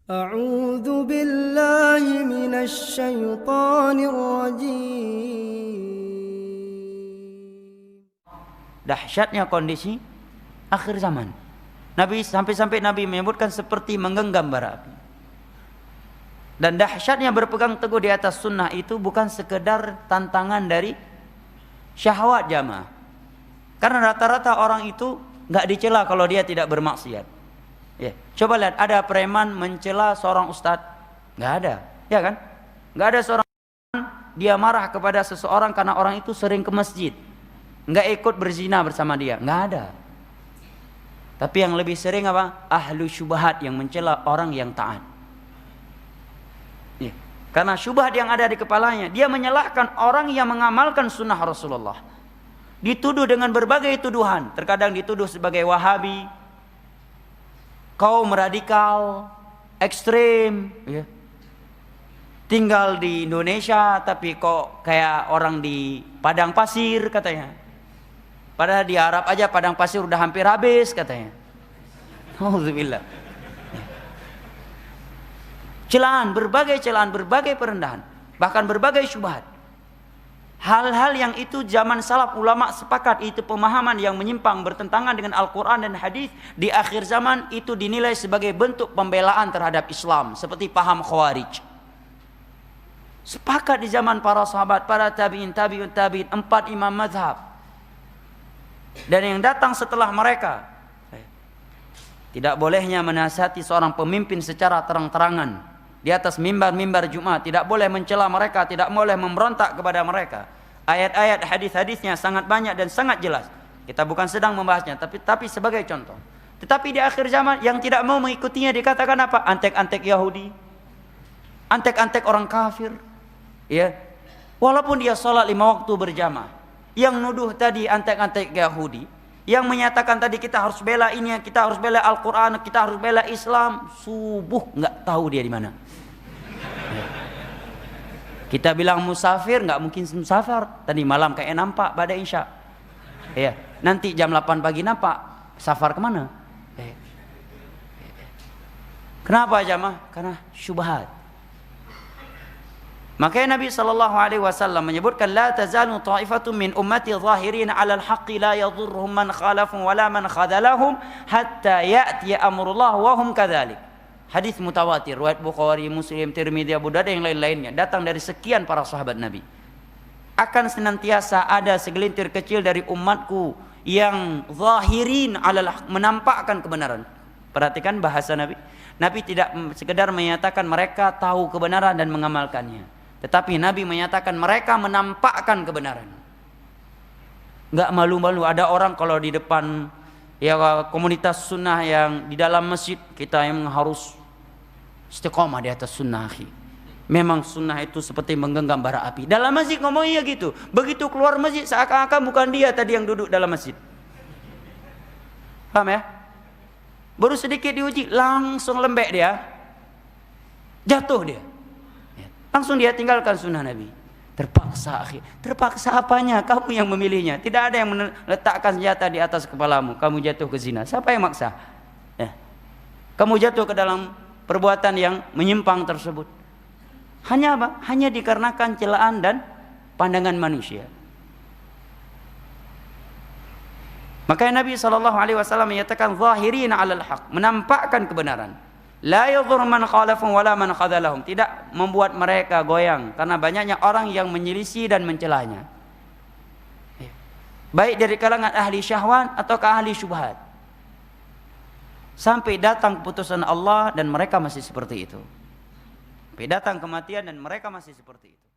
أعوذ بالله من الشيطان الرجيم. Dahsyatnya kondisi akhir zaman. Nabi sampai Nabi menyebutkan seperti menggenggam bara api. Dan dahsyatnya berpegang teguh di atas sunnah itu bukan sekedar tantangan dari syahwat jamaah. Karena rata-rata orang itu nggak dicela kalau dia tidak bermaksiat. Ya, coba lihat, ada preman mencela seorang ustadz? Nggak ada, ya kan? Nggak ada seorang dia marah kepada seseorang karena orang itu sering ke masjid, nggak ikut berzina bersama dia, nggak ada. Tapi yang lebih sering apa? Ahlu syubhat yang mencela orang yang taat. Ya, karena syubhat yang ada di kepalanya, dia menyalahkan orang yang mengamalkan sunnah Rasulullah. Dituduh dengan berbagai tuduhan, terkadang dituduh sebagai Wahabi, kaum radikal, ekstrim, ya. Tinggal di Indonesia tapi kok kayak orang di padang pasir katanya. Padahal di Arab aja padang pasir udah hampir habis katanya. Alhamdulillah. Celaan, berbagai perendahan, bahkan berbagai syubhat. Hal-hal yang itu zaman salaf ulama sepakat itu pemahaman yang menyimpang bertentangan dengan Al-Quran dan hadis. Di akhir zaman itu dinilai sebagai bentuk pembelaan terhadap Islam, seperti paham Khawarij. Sepakat di zaman para sahabat, para tabi'in, 4 imam mazhab. Dan yang datang setelah mereka, tidak bolehnya menasihati seorang pemimpin secara terang-terangan di atas mimbar Jumat, tidak boleh mencela mereka, tidak boleh memberontak kepada mereka. Ayat-ayat hadis-hadisnya sangat banyak dan sangat jelas. Kita bukan sedang membahasnya, tapi sebagai contoh. Tetapi di akhir zaman yang tidak mau mengikutinya dikatakan apa? Antek-antek Yahudi, antek-antek orang kafir. Ya, walaupun dia sholat 5 waktu berjamaah, yang nuduh tadi antek-antek Yahudi, yang menyatakan tadi kita harus bela ini, kita harus bela Al-Quran, kita harus bela Islam, subuh nggak tahu dia di mana. Kita bilang musafir, nggak mungkin musafir. Tadi malam kayak nampak pada Isya. Ya, nanti jam 8 pagi nampak. Safar kemana? Kenapa jamaah? Karena syubhat. Makanya Nabi SAW menyebutkan, la tazalu ta'ifatun min ummati zahirin 'alal haqqi la yadhurruhum man khalafahum wala man khadalahum hatta ya'ti amrullah wa hum kadzalik. Hadis mutawatir, riwayat Bukhari, Muslim, Tirmidzi, Abu Dawud yang lain-lainnya, datang dari sekian para sahabat Nabi. Akan senantiasa ada segelintir kecil dari umatku yang zahirin 'alal haqq, menampakkan kebenaran. Perhatikan bahasa Nabi. Nabi tidak sekedar menyatakan mereka tahu kebenaran dan mengamalkannya, tetapi Nabi menyatakan mereka menampakkan kebenaran. Enggak malu-malu. Ada orang kalau di depan ya komunitas sunnah yang di dalam masjid, kita yang harus istiqomah di atas sunnah. Memang sunnah itu seperti menggenggam bara api. Dalam masjid ngomongnya gitu. Begitu keluar masjid seakan-akan bukan dia tadi yang duduk dalam masjid. Paham ya? Baru sedikit diuji langsung lembek dia, jatuh dia. Langsung dia tinggalkan sunnah Nabi. Terpaksa, akhi. Terpaksa apanya? Kamu yang memilihnya. Tidak ada yang meletakkan senjata di atas kepalamu, kamu jatuh ke zina. Siapa yang maksa? Ya. Kamu jatuh ke dalam perbuatan yang menyimpang tersebut. Hanya apa? Hanya dikarenakan celaan dan pandangan manusia. Makanya Nabi SAW menyatakan zahirin 'alal haq, menampakkan kebenaran. La yadhur man khalafahum wala man khadalahum, tidak membuat mereka goyang karena banyaknya orang yang menyelisih dan mencelanya. Baik dari kalangan ahli syahwat atau ahli syubhat. Sampai datang keputusan Allah dan mereka masih seperti itu. Sampai datang kematian dan mereka masih seperti itu.